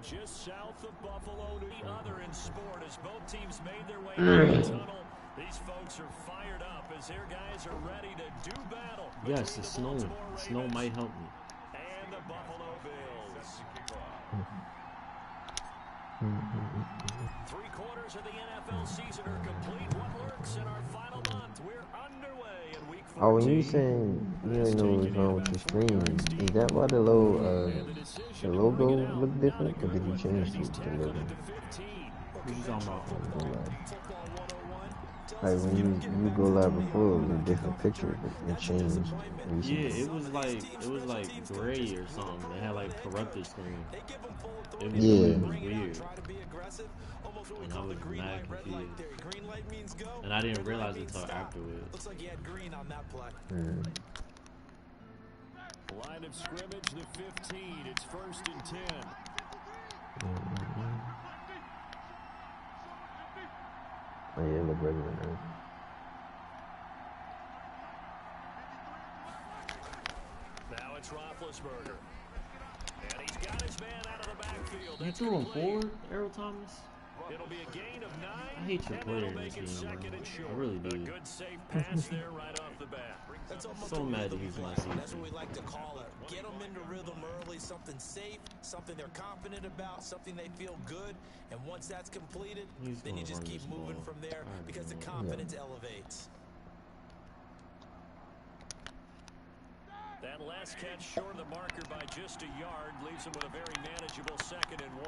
just south of Buffalo. The other in sport as both teams made their way into the tunnel. These folks are fired up as their guys are ready to do battle. Yes, it's snowing. Snow might help me. And the Buffalo Bills. 3 quarters of the NFL season are complete. What lurks in our final month? We're underway in week 14. Oh, when you saying you don't know what's wrong with the screen, is that why the logo look different, or did you change the logo? What you talking about? Like when you go live before, it was a different picture, but it changed recently. Yeah, it was like gray or something. It had like corrupted screen. It was weird. And I was mad confused. And I didn't realize it until afterwards. Looks like he had green on that play. Line of scrimmage, the 15. It's 1st and 10. Oh yeah, it looked better than that. Now it's Roethlisberger. And he's got his man out of the backfield. You threw him forward, Errol Thomas? It'll be a gain of 9. I hate your player in this game, man. I really do. A good safe pass there right off the bat. So mad that he's my season. That's what we like to call it. Get them into rhythm early, something safe, something they're confident about, something they feel good. And once that's completed, then you just keep moving from there because the confidence elevates. That last catch short of the marker by just a yard leaves him with a very manageable 2nd and 1.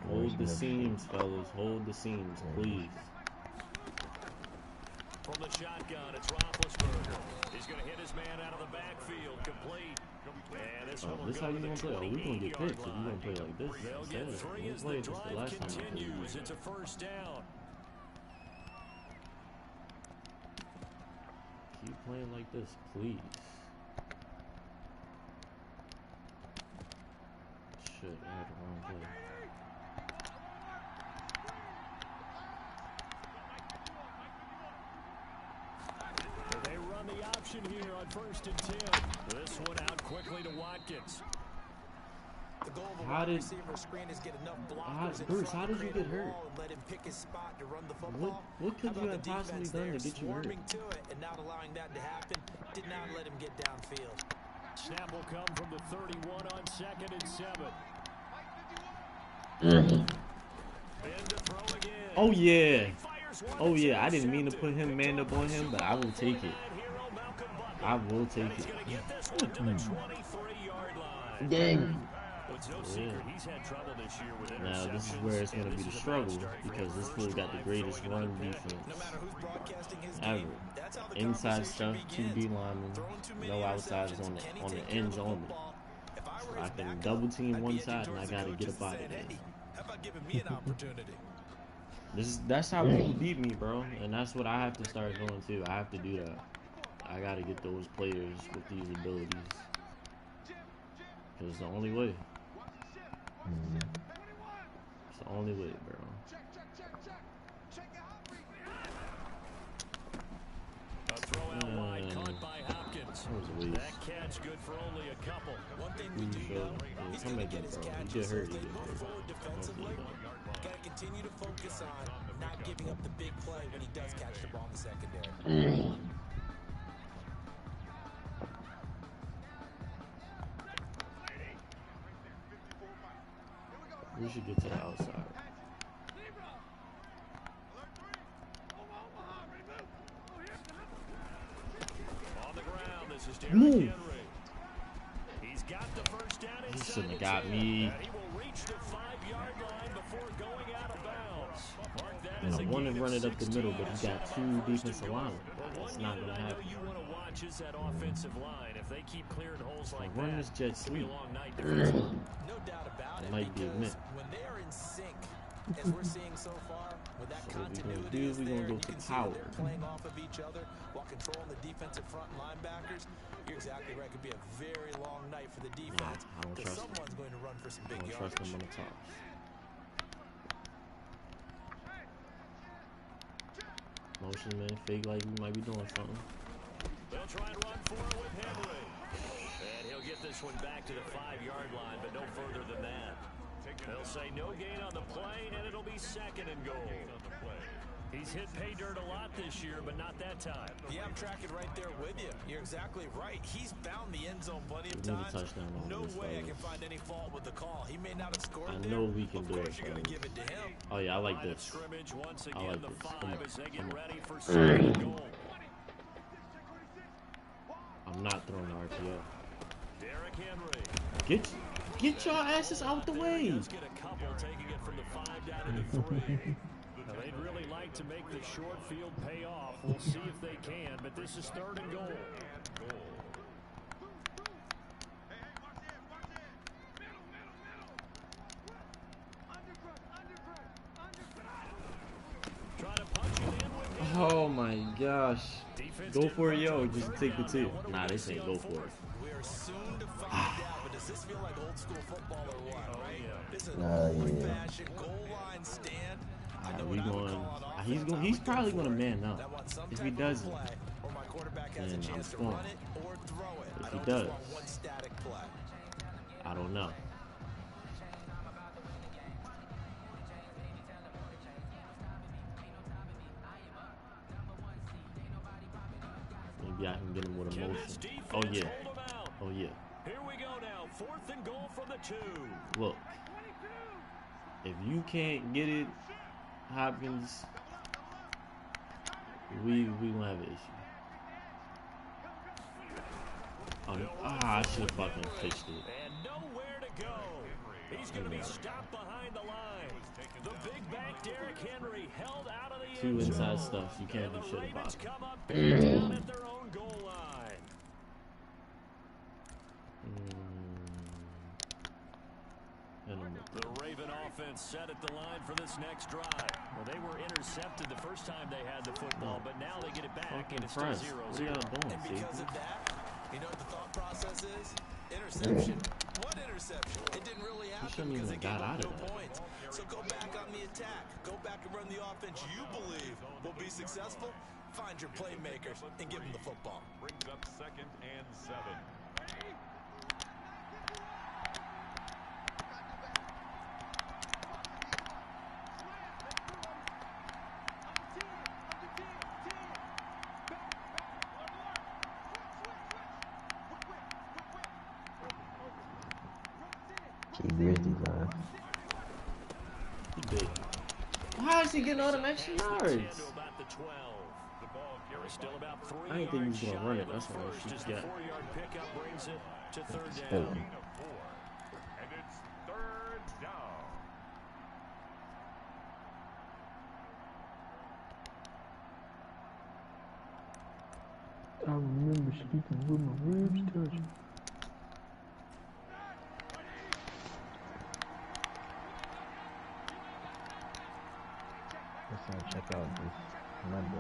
Hold the seams, fellas. Hold the seams, please. From the shotgun, it's Roethlisberger. He's going to hit his man out of the backfield, complete. And this one will This go how you to gonna the play? Oh, we gonna get 28-yard picks if you line. gonna play like this. They'll get 3 as the drive continues. It's a 1st down. Keep playing like this, please. Shit, I had the wrong play. They run the option here on 1st and 10. This one out quickly to Watkins. The goal of a How did receiver screen is get enough blockers in Bruce? front How to did you create get a hurt? wall and let him pick his spot to run the football. What could How you about have the possibly defense done there, to get you hurt? swarming to it and not allowing that to happen? Did not let him get downfield. Snap will come from the 31 on 2nd and 7. And to throw again. Oh yeah. Oh yeah. I didn't mean to put him man up on him, but I will take it. I will take it. Dang. Now this is where it's going to be the struggle because this fool got the greatest run defense ever. Inside stuff, 2 D linemen, no outsiders on the ends only. So I can double team one side and I got to get up out of there. How about giving me an opportunity? That's how people beat me, bro, and that's what I have to start doing too. I have to do that. I got to get those players with these abilities because it's the only way. It's the only way, bro. A throw out wide, caught by Hopkins. That catch good for only a couple. One thing we do know, he's going to get his catches. They move forward defensively. Got to continue to focus on not giving up the big play when he does catch the ball in the secondary. We should get to the outside. On the ground, this is Move. He's got the first down. He shouldn't have got me. He will reach the 5-yard line before going out of bounds. Mark that as I want to run it up the middle, but he got 2 defensive linemen. That's not gonna happen. You want to watch is that offensive line. If they keep clearing holes like Run that, this jet it's gonna be a sweep. long night. No doubt about it. Might be a Because myth. when they are in sync, as we're seeing so far, with that So what we gonna continuity do, is we there, gonna go you for can see power. that they're playing off of each other while controlling the defensive front linebackers. You're exactly right. It could be a very long night for the defense. I don't trust someone's him. going to run for some I big don't trust yardage. him on the tops. motion, man. Fake like you might be doing something. They'll try and run for it with Henry. And he'll get this one back to the 5-yard line, but no further than that. They'll say no gain on the play, and it'll be 2nd and goal. He's hit pay dirt a lot this year, but not that time. Yeah, I'm tracking right there with you. You're exactly right. He's found the end zone plenty of times. No way I can find any fault with the call. He may not have scored I know we can do it. You're gonna give it to him. Oh yeah, I like this. Once I again, like the this. 5 as they get ready for 2nd and goal. I'm not throwing the RPO. Derrick Henry. Get your asses out the way. Let's get a couple taking it from the 5 down to the 3. Now, they'd really like to make the short field pay off. We'll see if they can, but this is 3rd and goal. Try to punch it in with Oh my gosh. Go for it, yo. Just take the 2. Nah, they say go for it. We're soon to find out, but does this feel like old school football or what, right? This is old-fashioned goal line stand. He's probably gonna man up. If he doesn't, then I'm scoring. If he does, I don't know. Maybe I can get him with a motion. Oh yeah. Oh yeah. Here we go now. 4th and goal from the 2. Look, if you can't get it, Hopkins, we gonna have an issue. I should have fucking pitched it. And nowhere to go. He's gonna be stopped behind the line. The big back Derrick Henry held out of the Two end inside zone. stuff you can't do And the shit Ravens about. come up big down at their own goal line. The Raven offense set at the line for this next drive. Well, they were intercepted the first time they had the football, but now they get it back, and it's still 0-0. What are y'all doing, And because see? of that, you know what the thought process is? Interception. What interception? It didn't really happen because they gave up no points. So go back on the attack. Go back and run the offense you believe will be successful. Find your playmakers and give them the football. Brings up 2nd and 7. Grizzlies, He did. How is he getting all them extra yards? I didn't think he was gonna run it. That's why he got. 4-yard pickup brings it to 3rd Still. down. And it's 3rd down. I remember sleeping with my ribs touching. Let's check out this Monday.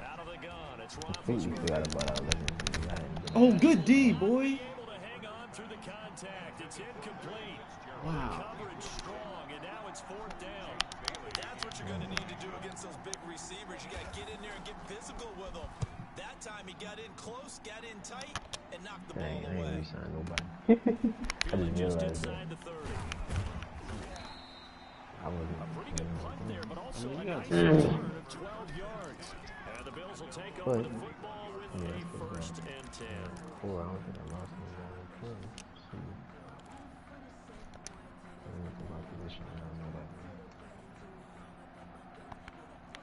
Out of the gun, it's I think we forgot about our legends. Oh, good D, boy. able to hang on through the contact. It's incomplete. Wow. Coverage strong, and now it's 4th down. That's what you're going to need to do against those big receivers. You got to get in there and get physical with them. That time he got in close, got in tight, and knocked the Dang, ball I ain't away. re-signed nobody. I Feeling just just realized that. inside the 30. I wasn't. Pretty good punt there, but also I mean, a you nice got return of 12 yards. And the Bills will take over the football with Yeah, a that's 1st and 10. 4, I don't think I lost any guys. See. I don't know my position. I don't know that.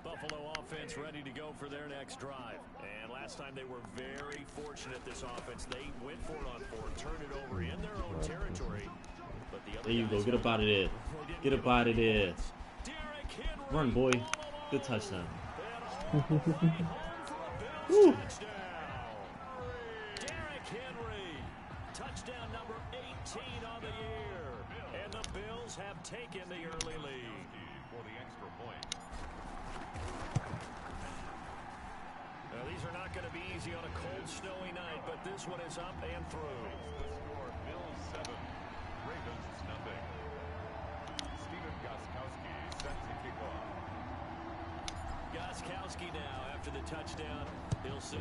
Buffalo offense ready to go for their next drive. And last time they were very fortunate, this offense. They went for it on 4th, turned it over in their own territory. But the other There you go. guys Get up out of there. Get up out of there. Derrick Henry Run, boy. all alone. Good touchdown. Woo. Touchdown. Derrick Henry. Touchdown number 18 on the year. And the Bills have taken the early lead. For the extra point. Now, these are not going to be easy on a cold, snowy night, but this one is up and through. The score, Bills 7, Ravens nothing. Gostkowski now after the touchdown.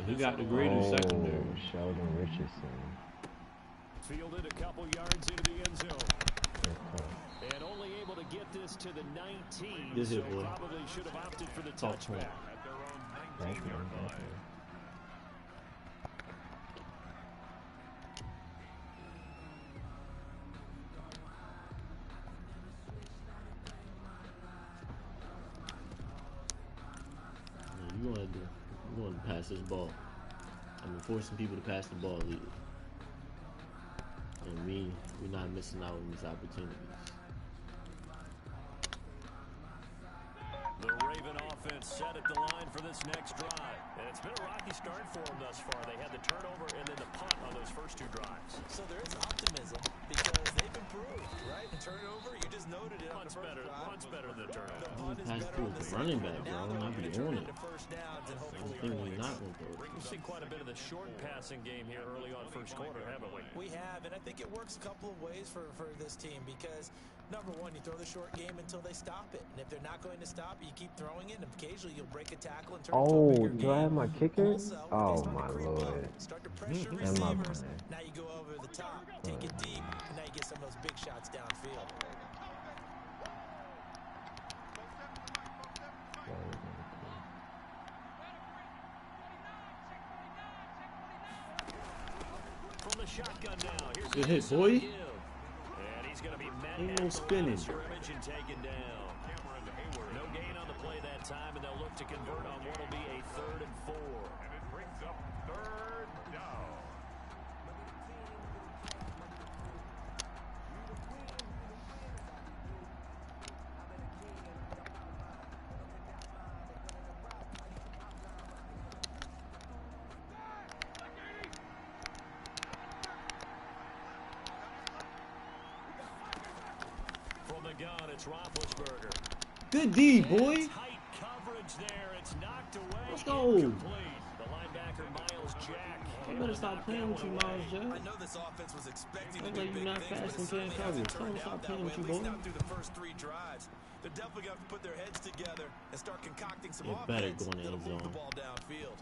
He got the greater secondary. Sheldon Richardson. Fielded a couple yards into the end zone. And only able to get this to the 19. This so boy. probably should have opted for the touchback. At their own 19-yard line. You want to pass this ball. I'm forcing people to pass the ball, leader. And we're not missing out on these opportunities. The Raven offense set at the line for this next drive. And it's been a rocky start for them thus far. They had the turnover and then the punt on those first two drives. So there is optimism because they've improved, right? And turnover, you just noted it on the first drive. Punt's better than the turnover. The punt is Pass better through on the the second. running back, bro. Now I'm they're not looking to be turn on into it. first downs and I'm hopefully thinking we're points. not going to throw it. We've seen quite a bit of the short passing game here early on first quarter, haven't we? We have, and I think it works a couple of ways for this team because, number one, you throw the short game until they stop it. And if they're not going to stop it, you keep throwing it, and occasionally you'll break a tackle and turn it into a bigger game. Do I have my kicker? Also, if they Oh start my to creep lord. up, start to pressure And my receivers, man. now you go over the top, take it deep, and now you get some of those big shots downfield. From the shotgun now. Here's Good the hit, inside boy. give. And he's going to be met Ain't at no the spinning. line of scrimmage and taken down. No gain on the play that time, and they'll look to convert on what will be a 3rd and 4. And it brings up 3rd down. From the gun, it's Roethlisberger. Good D, boy. Tight coverage there. It's knocked away. Let's go. Incomplete. The linebacker, Miles Jack. You better stop playing with you, Miles I Jack. know this offense was expecting to Look do like you big not things, fast but it and can't certainly cover. hasn't Tell him turned stop out that playing way, with you, at least boy. not through the first 3 drives. They're definitely going to put their heads together and start concocting some You better offense go in the that'll end move the zone. ball downfield.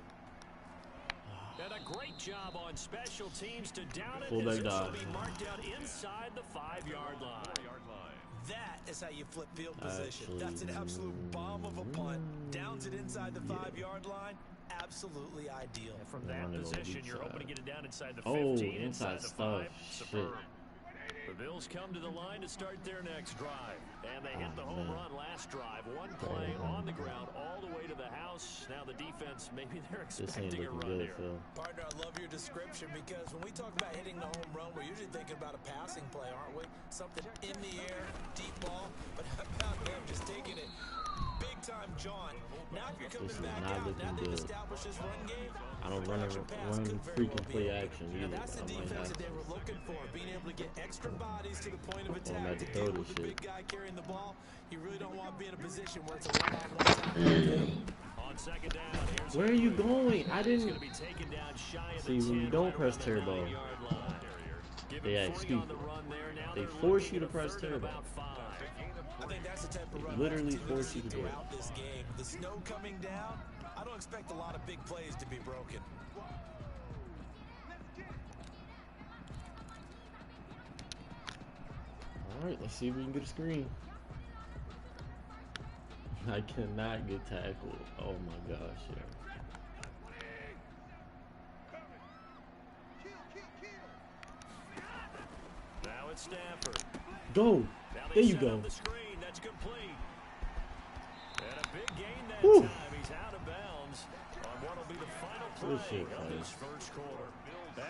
And a great job on special teams to down it. Fullback This will dive. be marked out inside the 5-yard line. That is how you flip field position. That's an absolute bomb of a punt. Downs it inside the 5-yard line. Absolutely ideal. And from Yeah, that I'm gonna go position, you're inside. hoping to get it down inside the Oh, 15, inside the stuff. 5. Shit. Superb. The Bills come to the line to start their next drive. And they hit the home man. run last drive. One play on the ground all the way to the house. Now the defense, maybe they're This ain't expecting a looking run good, here. Phil. Partner, I love your description because when we talk about hitting the home run, we're usually thinking about a passing play, aren't we? Something in the air, deep ball, but how about him just taking it big time, John? Now if you're coming This is back not out, now looking they've good. established this run game. I don't run freaking play action Now either. that's the I might defense have that to. they were looking for, being able to get extra bodies to the point of I'm attack about to to throw deal this with the shit. big guy carrying the ball. You really don't want to be in a position where it's a one-on-one tackle. On second down, here's Where are you going? I He's didn't. going to be taken down shy of See, the 10, when you don't right press around the turbo, 9-yard line. Give they him act 40 on the stupid. run there. Now They they're force looking you to at a press 3rd and turbo. about 5. I think that's the type of They run literally we'll continue force see you to do it. throughout this game. The snow coming down, I don't expect a lot of big plays to be broken. Alright, let's see if we can get a screen. I cannot get tackled. Oh my gosh, yeah. Now it's Stafford. Go! Now they There you set go. up the screen. That's complete. And a big gain that Woo. time. He's out of bounds on what will be the final Good play shit, of buddy. this first quarter.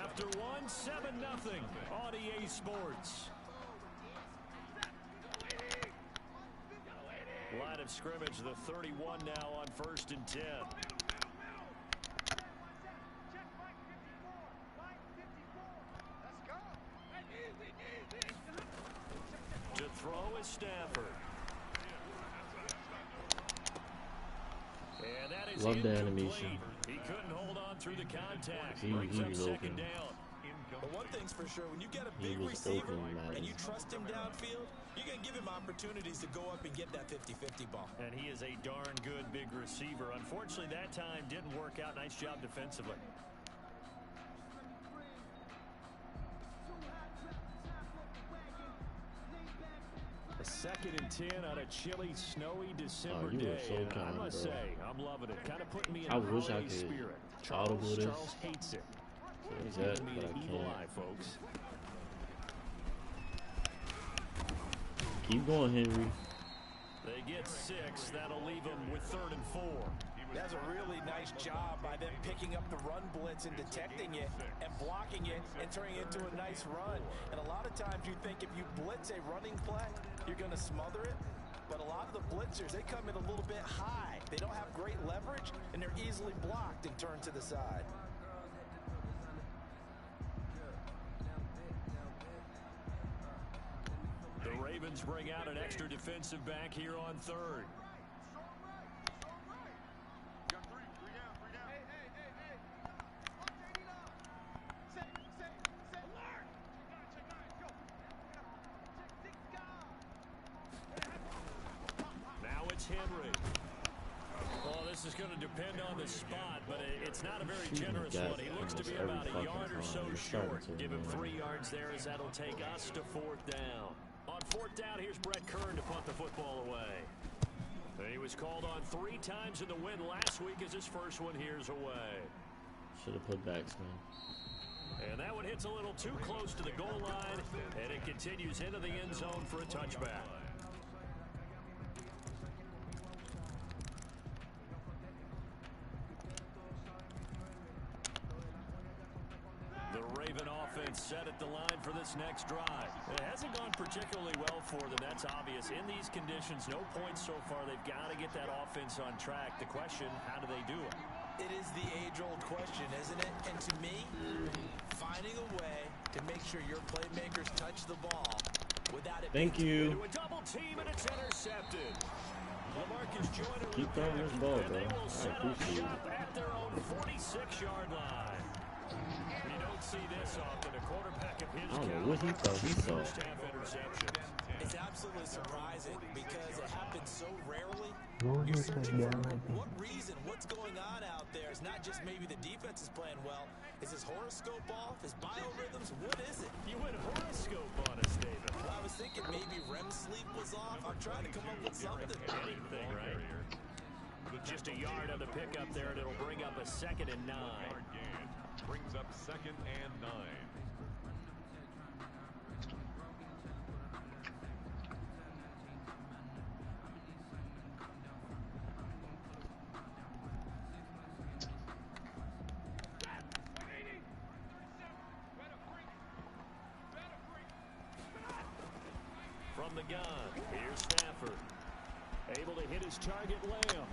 After one, 7-0 on EA Sports. Line of scrimmage, the 31 now on 1st and 10. To throw is Stafford. And that is Love the incomplete. animation. He couldn't hold on through the contact. He Brings up was second open. down. But one thing's for sure, when you get a big receiver and you trust him downfield, you're going to give him opportunities to go up and get that 50-50 ball. And he is a darn good big receiver. Unfortunately, that time didn't work out. Nice job defensively. A 2nd and 10 on a chilly, snowy December day. So I must say, I'm loving it. Kind of putting me in I wish I could spirit. audible this. Charles hates it. He's That, giving me but an I evil can't. eye, folks. Keep going, Henry. They get 6. That'll leave them with 3rd and 4. That's a really nice job by them picking up the run blitz and detecting it and blocking it and turning it into a nice run. And a lot of times you think if you blitz a running play, you're going to smother it. But a lot of the blitzers, they come in a little bit high. They don't have great leverage, and they're easily blocked and turned to the side. The Ravens bring out an extra defensive back here on 3rd. Now it's Henry. Well, this is going to depend on the spot, but it's not a very generous one. He looks to be about a yard or so short. Give him 3 yards there as that'll take us to 4th down. On 4th down, here's Brett Kern to punt the football away. He was called on 3 times in the win last week as his first one here's away. Should have put backs, man. And that one hits a little too close to the goal line, and it continues into the end zone for a touchback. Set at the line for this next drive. It hasn't gone particularly well for them. That's obvious. In these conditions, no points so far. They've got to get that offense on track. The question, how do they do it? It is the age-old question, isn't it? And to me, finding a way to make sure your playmakers touch the ball without it. Thank you. Into a double team, and it's intercepted. LaMarcus Joyner Keep throwing this ball, bro. they will set I appreciate it. up at their own 46-yard line. You don't see this often. A quarterback of his I don't know what he thought he saw. first-half interceptions. It's absolutely surprising because it happens so rarely. Go You're ahead, searching for touchdown. what reason, what's going on out there. It's not just maybe the defense is playing well. Is his horoscope off? His biorhythms? What is it? You went horoscope on us, David. Well, I was thinking maybe REM sleep was off. I'm trying to come up with something. Anything, right? Just a yard on the pickup there, and it'll bring up a 2nd and 9. Brings up 2nd and 9. From the gun, here's Stafford. Able to hit his target, Lamb.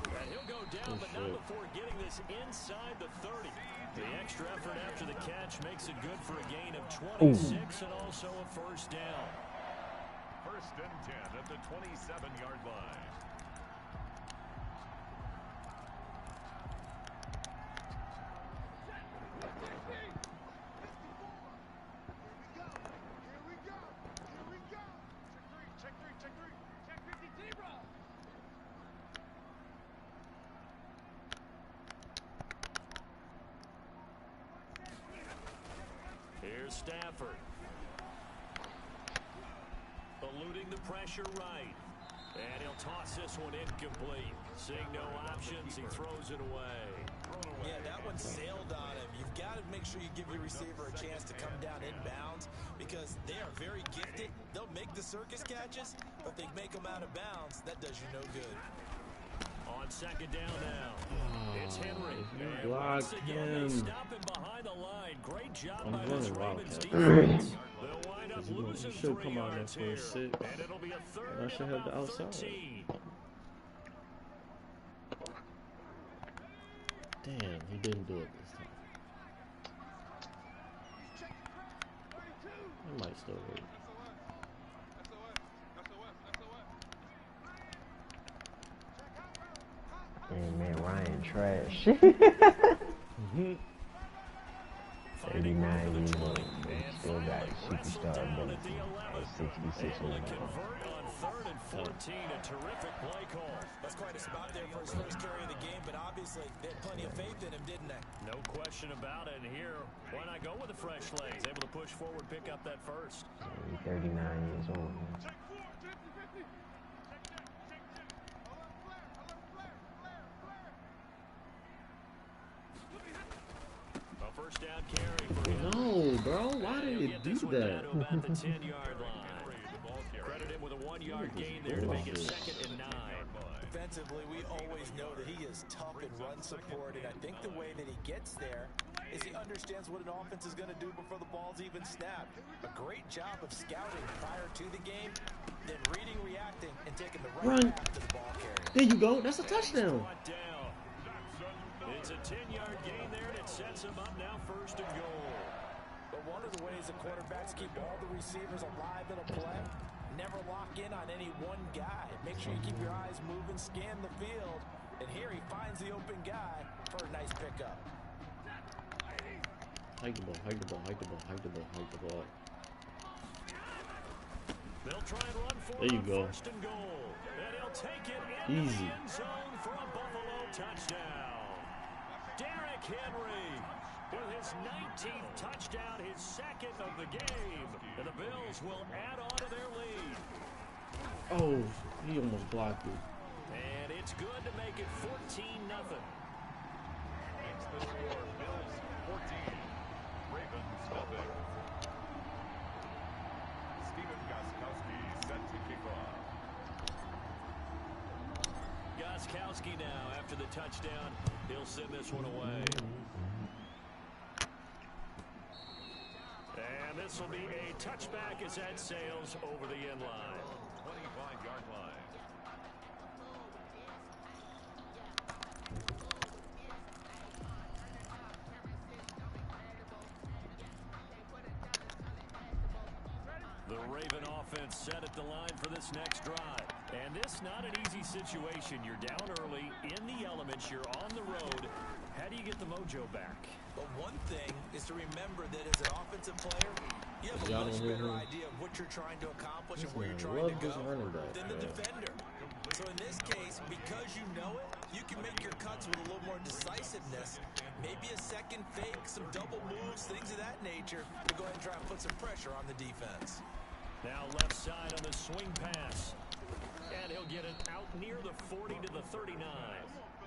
And he'll go down, but not before getting this inside the 30. The extra effort after the catch makes it good for a gain of 26 and also a first down. 1st and 10 at the 27-yard line. Here's Stafford. Eluding the pressure right. And he'll toss this one incomplete. Seeing no options, he throws it away. Yeah, that one sailed on him. You've got to make sure you give your receiver a chance to come down inbounds because they are very gifted. They'll make the circus catches, but if they make them out of bounds, that does you no good. On 2nd down now. It's Henry. And Block once again, they him. stop him behind the line. Great job I'm by this running Ravens Wildcat. defense. They'll wind up losing He should 3 come out there yards for a here. 6. And it'll be a 3rd I should and have the about outside. 13. Damn, he didn't do it this time. It might still work. Hey man, Ryan trash. Mm-hmm. Hey, 39 years old, but he still got superstar ability at 66 years old. Third and 14, a terrific play call. That's quite a spot there for his first carry of the game, but obviously they had plenty of faith in him, didn't they? No question about it. And here, why not go with the fresh legs? Able to push forward, pick up that first. So he's 39 years old. A first down carry for him. No, bro. Why did it do that? About the 10-yard line. Credit him with a 1-yard gain there to make it 2nd and 9. Defensively, we always know that he is tough in run support, and I think the way that he gets there is he understands what an offense is going to do before the ball's even snapped. A great job of scouting prior to the game, then reading, reacting, and taking the right path to the ball carrier. There you go. That's a touchdown. It's a 10-yard gain there, and it sets him up now 1st and goal. But one of the ways that quarterbacks keep all the receivers alive in a play, never lock in on any one guy. Make sure you keep your eyes moving, scan the field. And here he finds the open guy for a nice pickup. Hike the ball, hike the ball, hike the ball, hike the ball, hike the ball. They'll try and run for there you go. 1st and goal. And he'll take it into easy. The end zone for a Buffalo touchdown. Derrick Henry with his 19th touchdown, his 2nd of the game. And the Bills will add on to their lead. Oh, he almost blocked it. And it's good to make it 14-0. Makes the score Bills 14, Ravens nothing. Stephen Gostkowski set to kick off. Gostkowski now after the touchdown. He'll send this one away. And this will be a touchback as that sails over the end line. 25-yard line. The Raven offense set at the line for this next drive. And this not an easy situation. You're down early, in the elements, you're on the road. How do you get the mojo back? But one thing is to remember that as an offensive player, you have a much better idea of what you're trying to accomplish and where you're trying to go than the defender. So in this case, because you know it, you can make your cuts with a little more decisiveness. Maybe a second fake, some double moves, things of that nature to go ahead and try and put some pressure on the defense. Now left side on the swing pass. And he'll get it out near the 40 to the 39.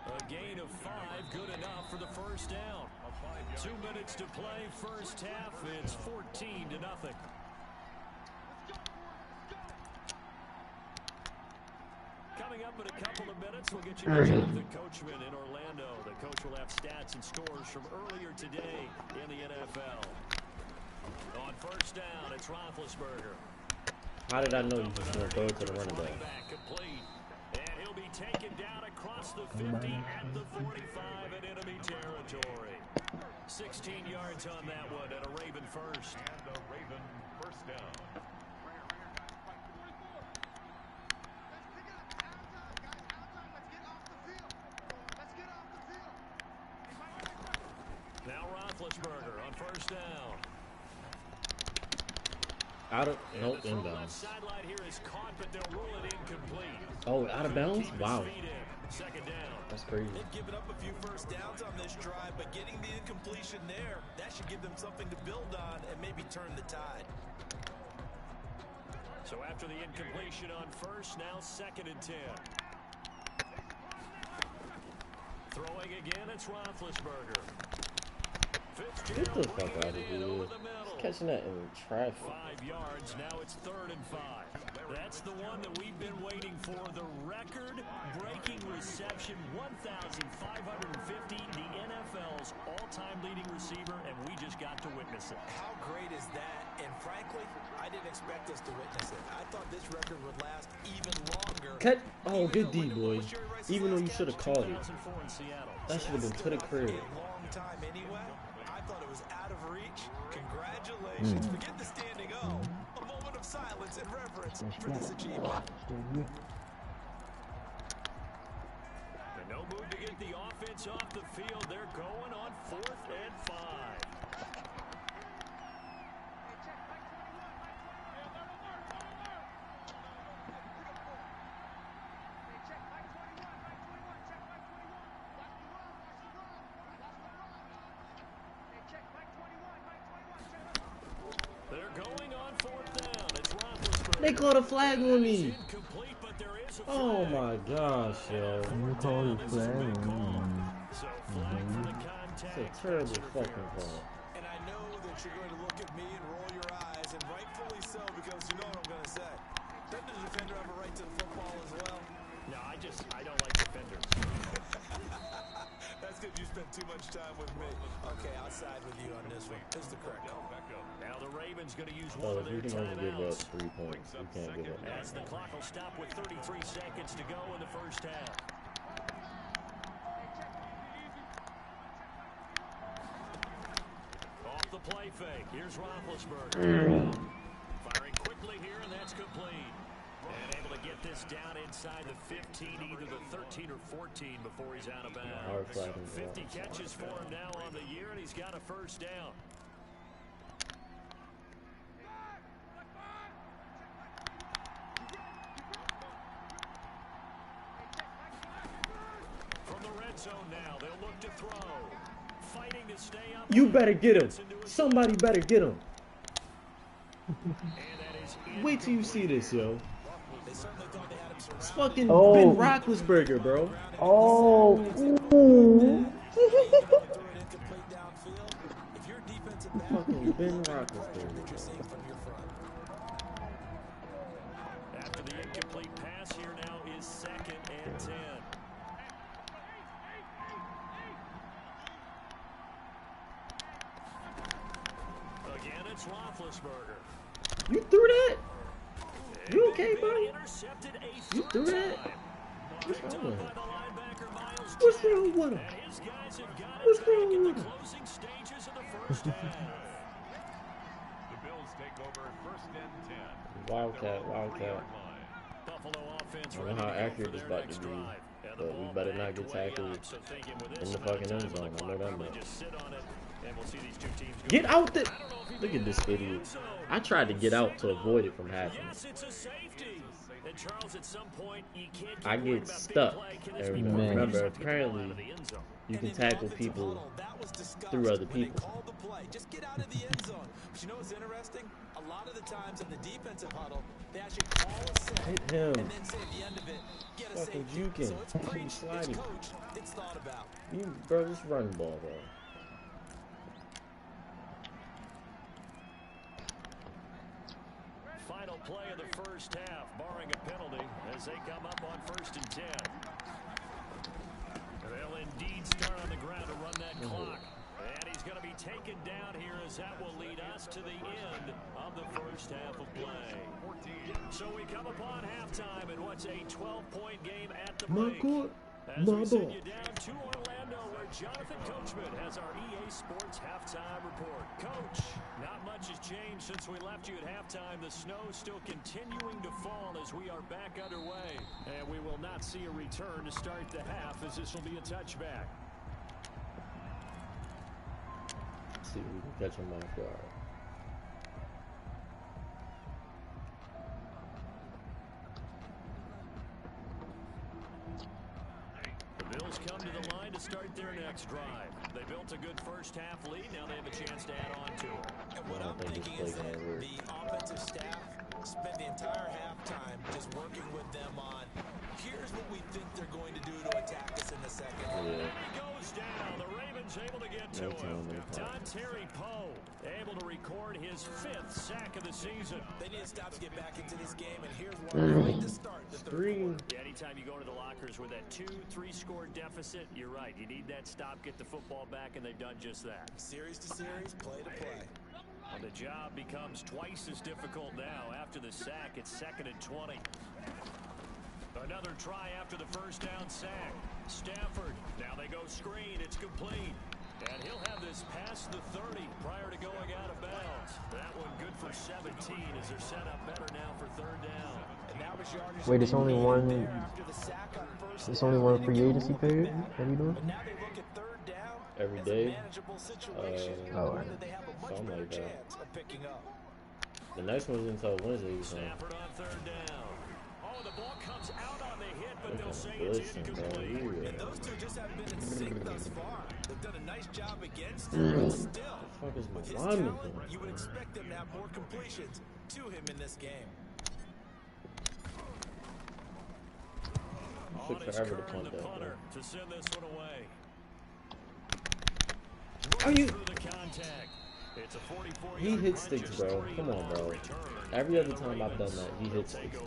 A gain of 5, good enough for the first down. 2 minutes to play, first half. It's 14-0. Coming up in a couple of minutes, we'll get you the coachman in Orlando. The coach will have stats and scores from earlier today in the NFL. On first down, it's Roethlisberger. How did I know you was going to throw it to the running back? Complete. And he'll be taken down across the 50 at the 45 in enemy territory. 16 yards on that one and a Raven first. And a Raven first down. Now Roethlisberger on first down. Out of, nope, inbounds. Sideline here is caught, but they'll rule it incomplete. Oh, out of bounds? Wow. Second down. That's crazy. They've given up a few first downs on this drive, but getting the incompletion there, that should give them something to build on and maybe turn the tide. So after the incompletion on first, now 2nd and 10. Throwing again, it's Roethlisberger. Get the fuck out of here. Catching that in traffic. 5 yards, now it's 3rd and 5. That's the one that we've been waiting for. The record-breaking reception, 1,550, the NFL's all-time leading receiver, and we just got to witness it. How great is that? And frankly, I didn't expect us to witness it. I thought this record would last even longer. Cut. Oh, good D, boy. Even though you should have called it. That should have been to the crib. Long time anyway. I thought it was out of reach. Congratulations. Forget the standing O. A moment of silence and reverence for this achievement. And no move to get the offense off the field. They're going on 4th and 5. They caught a flag on me. Oh my gosh, yo. You call it flag? It's a terrible fucking call. And I know that you're going to look at me and roll your eyes, and rightfully so, because you know what I'm going to say. Doesn't the defender have a right to the football as well? No, I don't like defenders. That's because you spent too much time with me. Okay, I'll side with you on this one. This is the correct call. Now the Ravens going to use one of We their can only give up timeouts. 3 points. We can't give up As the clock will stop with 33 seconds to go in the first half. Off the play fake. Here's Roethlisberger. Firing quickly here, and that's complete. And able to get this down inside the 15, either the 13 or 14 before he's out of bounds. 50 catches for him now on the year, and he's got a first down. From the red zone now, they'll look to throw. Fighting to stay up. You better get him. Somebody better get him. Wait till you see this, yo. It's fucking Ben Roethlisberger, bro. Oh. Ooh. Fucking Ben Roethlisberger. After the incomplete pass, here now is 2nd and 10. Again, it's Roethlisberger. You threw that? You okay, bro? You threw that? What's wrong with him? What's wrong with him? What's wrong with him? Closing stages of the first half. The Bills take over 1st and 10. Wildcat. Buffalo offense I don't know how accurate it's about to be, but we better not get tackled in the fucking end zone. I know that much. Get out there! Look at this idiot. I tried to get out to avoid it from happening. I get stuck. And remember, apparently, you can tackle people through other people. Just get out of the end zone. But you know what's interesting? A lot of the times in the defensive huddle, they actually call a set Hit him. and then say at the end of it, get a Fucking safety. juking. So it's preached, it's Sliding. coached, it's thought about. You, bro, just run the ball, bro. Final play of the first half, barring a penalty, as they come up on 1st and 10. They'll indeed start on the ground to run that clock. And he's going to be taken down here, as that will lead us to the end of the first half of play. So we come upon halftime in what's a 12-point game at the break. As we send you down to Orlando, where Jonathan Coachman has our EA Sports halftime report. Coach, not much has changed since we left you at halftime. The snow is still continuing to fall as we are back underway. And we will not see a return to start the half, as this will be a touchback. Let's see if we can catch him off guard. The Bills come to the line to start their next drive. They built a good first half lead. Now they have a chance to add on to it. And what I'm thinking is that the offensive staff spent the entire halftime just working with them on, here's what we think they're going to do to attack us in the second. Yeah. He goes down. The Ravens able to get to him. Terry Poe able to record his 5th sack of the season. They need to stop to get back into this game, and here's one right to start the third quarter. Yeah, anytime you go to the lockers with that 2-3 score deficit, you're right. You need that stop, get the football back, and they've done just that. Series to series, play to play. And the job becomes twice as difficult now. After the sack, it's 2nd and 20. Another try after the first down sack. Stafford, now they go screen, it's complete. And he'll have this past the 30 prior to going out of bounds. That one good for 17 as they're set up better now for 3rd down. And now Wait, it's only one. It's only one free agency period. What are you doing? But now they look at 3rd down. Every as day. a manageable situation, Oh, one that they have a much something better like that. chance of picking up. The next one's until Wednesday. So. Stafford on 3rd down. Oh, the ball comes out on the hit, but they'll say Listen, it's bro, incomplete. And those two just haven't been in sync thus far. They've done a nice job against him, but still, What the fuck is with his my lineman talent, doing? you would expect them to have more completions to him in this game. took forever to punt that, bro. To send this one away. Are you? It's a 44-yard He hit sticks, bro. Come on, bro. Every other time I've done that, he hits sticks.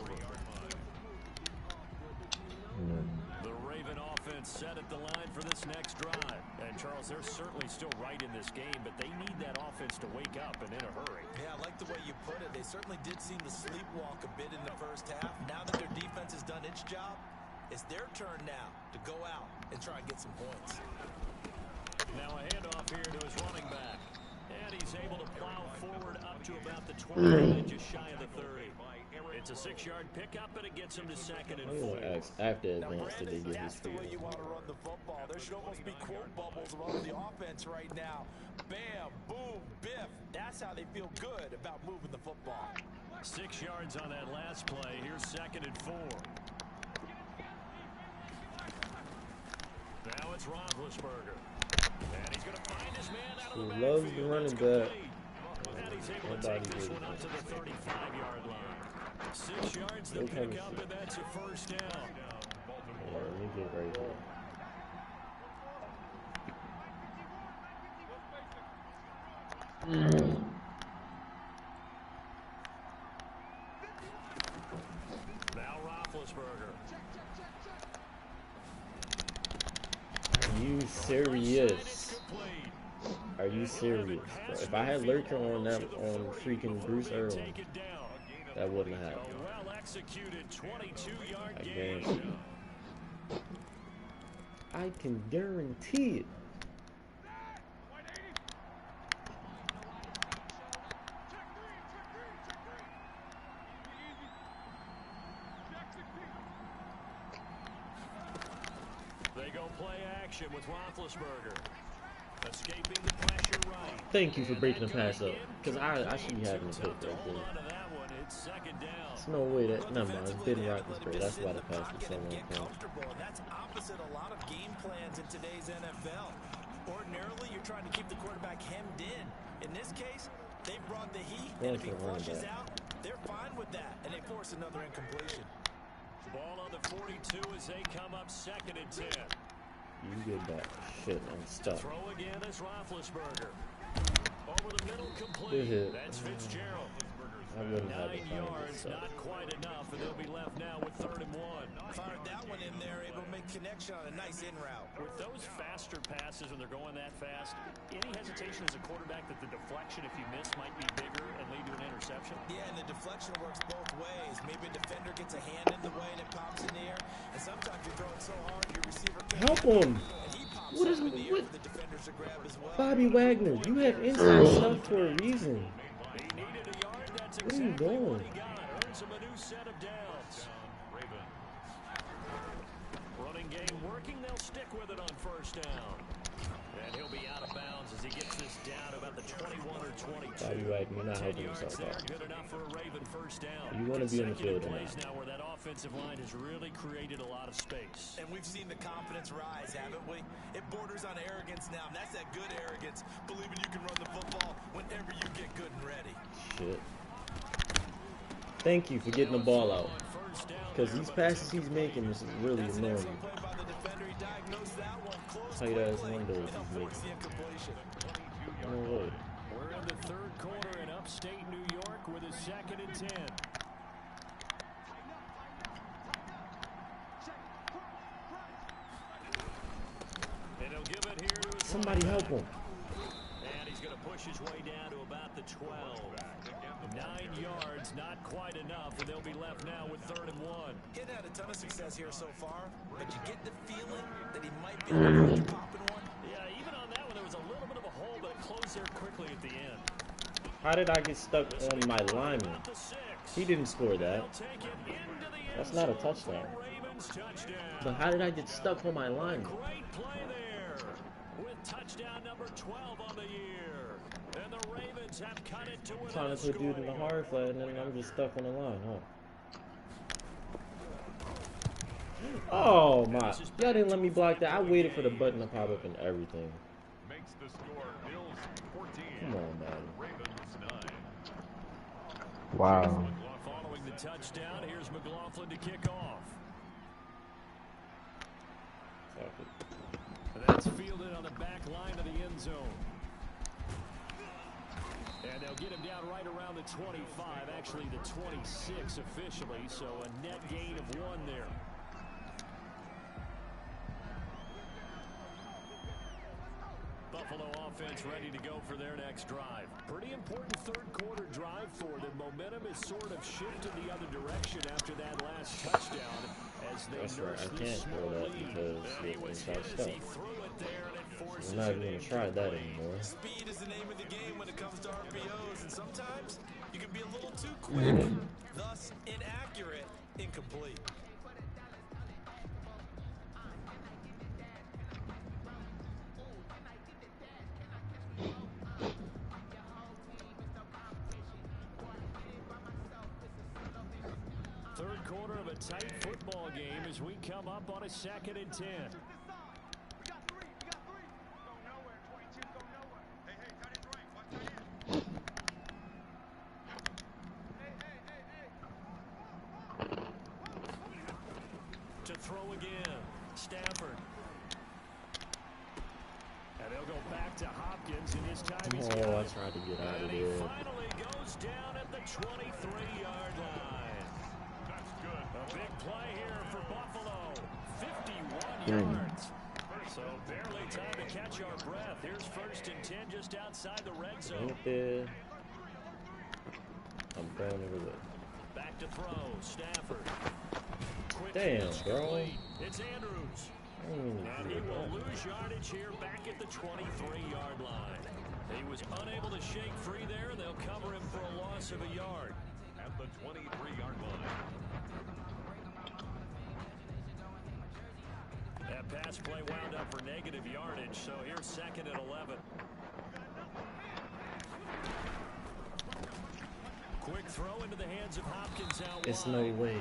The Raven offense set at the line for this next drive. And Charles, they're certainly still right in this game, but they need that offense to wake up and in a hurry. Yeah, I like the way you put it. They certainly did seem to sleepwalk a bit in the first half. Now that their defense has done its job, it's their turn now to go out and try and get some points. Now a handoff here to his running back. And he's able to plow forward up to about the 20, just shy of the 30. It's a 6-yard pickup, and it gets him to 2nd and 4. After advance, did they get his That's the way you want to run the football. There should almost be quote bubbles around the offense right now. Bam, boom, biff. That's how they feel good about moving the football. 6 yards on that last play. Here's 2nd and 4. Now it's Roethlisberger. And he's going to find his man out of the backfield. Loves the running back. And he's able to take this one up to the 35-yard line. 6 yards to pick up, and that's a first down. Yeah, let me get right here. Now Roethlisberger. Are you serious? Are you serious? Bro? If I had Lurker on that on freaking Bruce Earl, that wouldn't have happened. I guarantee. I can guarantee it. They go play action with Roethlisberger. Escaping the pressure right. Thank you for breaking the pass up, because I should be having a pick right there. There's no way that, never mind, it's been Roethlisberger. That's why the pass was so long. And that's opposite a lot of game plans in today's NFL. Ordinarily, you're trying to keep the quarterback hemmed in. In this case, they brought the heat, and if he flushes out, they're fine with that, and they force another incompletion. Ball on the 42 as they come up 2nd and 10. You get that shit unstuck. Throw again as Roethlisberger. Over the middle, complete. That's Fitzgerald. I wouldn't have 9 yards, not quite enough, and they'll be left now with 3rd and 1. Fired that one in there, able to make connection on a nice in route. With those faster passes when they're going that fast, any hesitation as a quarterback that the deflection, if you miss, might be bigger and lead to an interception? Yeah, and the deflection works both ways. Maybe a defender gets a hand in the way and it pops in the air, and sometimes you're throwing so hard your receiver can't help him. And he pops What is up in the air what? for the defenders to grab as well. Bobby Wagner, you have inside stuff for a reason. He needed a yard. That's What are you exactly doing? what he got. Earns him a new set of downs. Running game working. They'll stick with it on 1st down. And he'll be out of bounds as he gets this down to about the 21 or 22. Bobby Wagner, you're not 10 helping yards yourself there, out. good enough for a Raven 1st down. You want to be on the field or Plays not? now where that offensive line has really created a lot of space. And we've seen the confidence rise, haven't we? It borders on arrogance now, and that's that good arrogance, believing you can run the football whenever you get good and ready. Shit. Thank you for getting the ball out. Because these passes he's making is really annoying. Tight ass windows he's making. No way. We're in the 3rd quarter in upstate New York with a 2nd and 10. And he'll give it here to his Somebody help him. And he's going to push his way down to about the 12. 9 yards, not quite enough, and they'll be left now with 3rd and 1. He's had a ton of success here so far, but you get the feeling that he might be able to pop in one. Yeah, even on that one, there was a little bit of a hole, but it closed there quickly at the end. How did I get stuck on my lineman? He didn't score that. That's not a touchdown. But how did I get stuck on my lineman? Great play there with touchdown number 12 on the year. And the Ravens have cut it to within Trying to put dude in the hard flat and then I'm just stuck on the line, huh? Oh my, y'all didn't let me block that. I waited for the button to pop up and everything. Makes the score Bills 14. Come on, man. Ravens 9. Wow. Following the touchdown, here's McLaughlin to kick off. Fuck it. That's fielded on the back line of the end zone. And they'll get him down right around the 25, actually the 26 officially, so a net gain of 1 there. Buffalo offense ready to go for their next drive. Pretty important third quarter drive for them. Momentum is sort of shifted the other direction after that last touchdown as they nurse this small lead. And he was hit as he threw it there, and it forces I'm not even going to try that anymore. Speed is the name of the game when it comes to RPOs, and sometimes you can be a little too quick, thus inaccurate, incomplete. Third quarter of a tight football game as we come up on a 2nd and 10. To throw again, Stafford. And they'll go back to Hopkins, and this time he's got it. I tried to get out of And he there. finally goes down at the 23-yard line. That's good. A big play here for Buffalo. 51 yards. So barely time to catch our breath. Here's 1st and 10 just outside the red zone. Right there. I'm throwing it away. Back to throw, Stafford. Quick Damn, bro. It's Andrews. And he will lose yardage here back at the 23-yard line. He was unable to shake free there, and they'll cover him for a loss of a yard. At the 23-yard line. That pass play wound up for negative yardage, so here's 2nd and 11. Quick throw into the hands of Hopkins out wide. It's no way.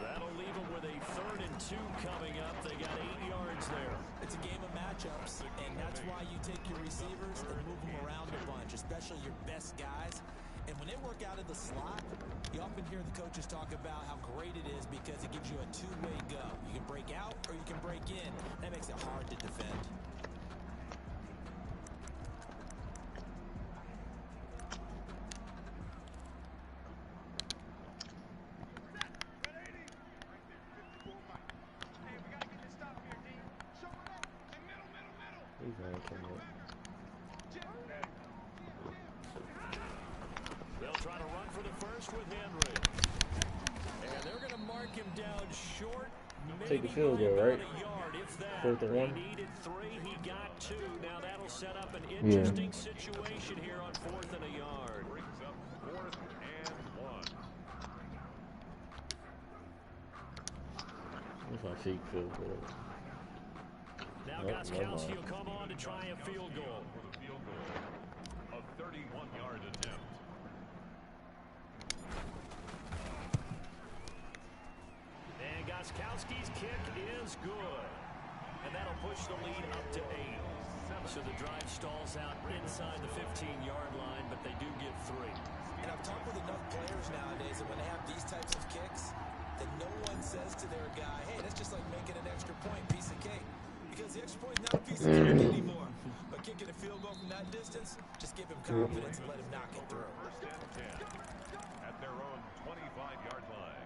That'll leave them with a 3rd and 2 coming up. They got 8 yards there. It's a game of matchups, and that's why you take your receivers and move them around a bunch, especially your best guys. And when they work out of the slot, you often hear the coaches talk about how great it is because it gives you a two-way go. You can break out or you can break in. That makes it hard to defend. He's going to come up. They'll try to run for the first with Henry. And they're going to mark him down short. Take a field goal, right? A yard, if that. 4th and 1. He needed 3. He got 2. Now that'll set up an interesting situation here on 4th and a yard. Brings up 4th and 1. That's my fake field goal. Now Gostkowski will come on to try a field goal. For the field goal. A 31-yard attempt. And Gostkowski's kick is good. And that'll push the lead up to 8. So the drive stalls out inside the 15-yard line, but they do get 3. And I've talked with enough players nowadays that when they have these types of kicks, that no one says to their guy, hey, that's just like making an extra point, piece of cake. Because the extra point is not a piece of cake anymore. But kicking a field goal from that distance, just give him confidence and let him knock it through. 1st and 10. At their own 25-yard line.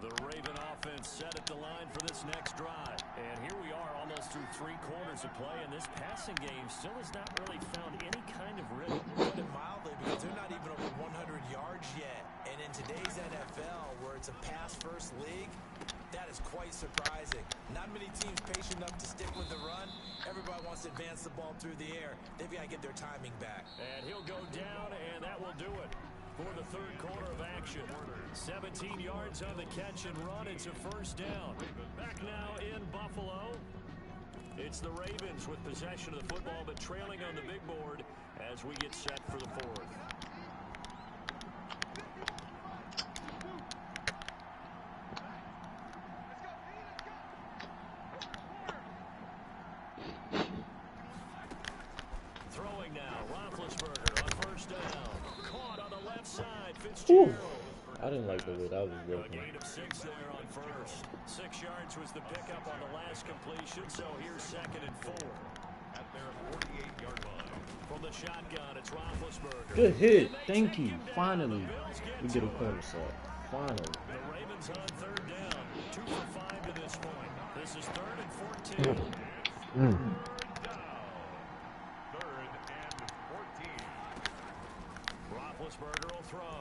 The Raven offense set at the line for this next drive. And here we are almost through 3 quarters of play, and this passing game still has not really found any kind of rhythm. Put it mildly, because they're not even over 100 yards yet. And in today's NFL, where it's a pass-first league, that is quite surprising. Not many teams patient enough to stick with the run. Everybody wants to advance the ball through the air. They've got to get their timing back. And he'll go down, and that will do it for the 3rd quarter of action. 17 yards on the catch and run. It's a 1st down. Back now in Buffalo. It's the Ravens with possession of the football, but trailing on the big board as we get set for the 4th. Throwing now, Roethlisberger on 1st down. Whew. I didn't like the way that was working. A gain of 6 there on first. 6 yards was the pickup on the last completion, so here's 2nd and 4. At their 48-yard line. From the shotgun, it's Roethlisberger. Good hit. Thank you. Finally, we get a corner sack. Finally. The Ravens on 3rd down. 2 for 5 to this point. This is 3rd and 14. Third and 14. Roethlisberger will throw.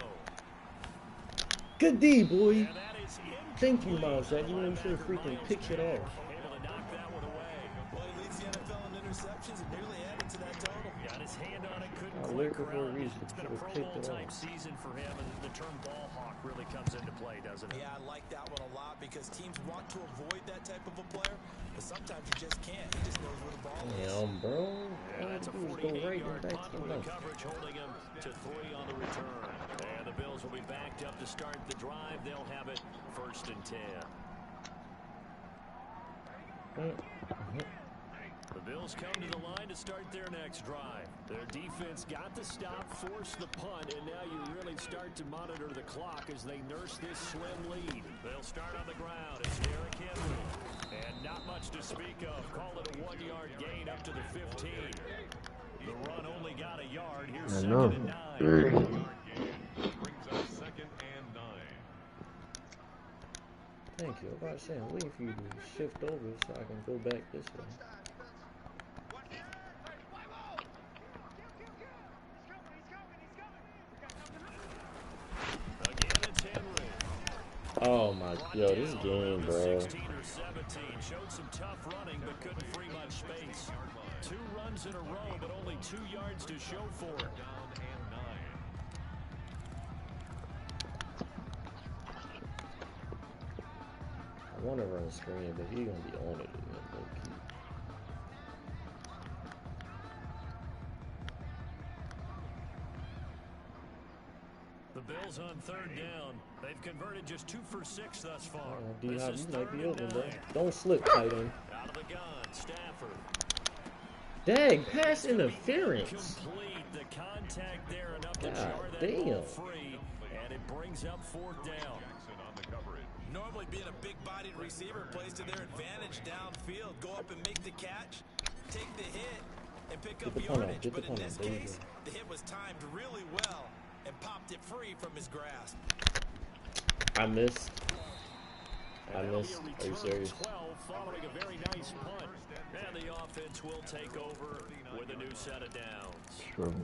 Good D, boy. And that is Thank you, Miles. That you made sure freaking picks it off. able to knock that one away. Well, he leads the NFL in interceptions and nearly added to that total. Got his hand on it, couldn't I quite waited for a corral it. reason. It's been a Should've Pro picked Bowl it type off. season for him, and the term ball hawk really comes into play, doesn't it? Yeah, I like that one a lot because teams want to avoid that type of a player, but sometimes you just can't. He just knows where the ball is. Damn, bro. And that's a All I do is go right and 48-yard back punt to the with the left. coverage holding him to 3 on the return. And the Bills will be backed up to start the drive. They'll have it 1st and 10. The Bills come to the line to start their next drive. Their defense got the stop, forced the punt, and now you really start to monitor the clock as they nurse this slim lead. They'll start on the ground. It's Derrick Henry. And not much to speak of. Call it a 1-yard gain up to the 15. The run only got a yard. Here's 2nd and 9. Brings up 2nd and 9. Thank you. I'm about to say, I'm waiting for you to shift over so I can go back this way. Again, it's Henry. Oh my, yo, this game, bro. 16 or 17. Showed some tough running, but couldn't free much space. 2 runs in a row, but only 2 yards to show for it. Down and 9. I want to run a screen, but he gonna be on it again, low key. The Bills on 3rd down. They've converted just 2 for 6 thus far. D-Hop, This is you might 3rd be and open, bro. 9. Don't slip, tight end. Out of the gun, Stafford. Dang, pass interference. Complete the contact there enough to God jar that damn. ball free, and it brings up 4th down. Jackson on the coverage. Normally being a big-bodied receiver plays to their advantage downfield. Go up and make the catch, take the hit, and pick up the punt out, yardage. get the But in punt out, this there you case, the hit was timed really well and popped it free from his grasp. I missed. And that'll be a Are you return serious? 12 following a very nice punt. And the offense will take over with a new set of downs. Trouble.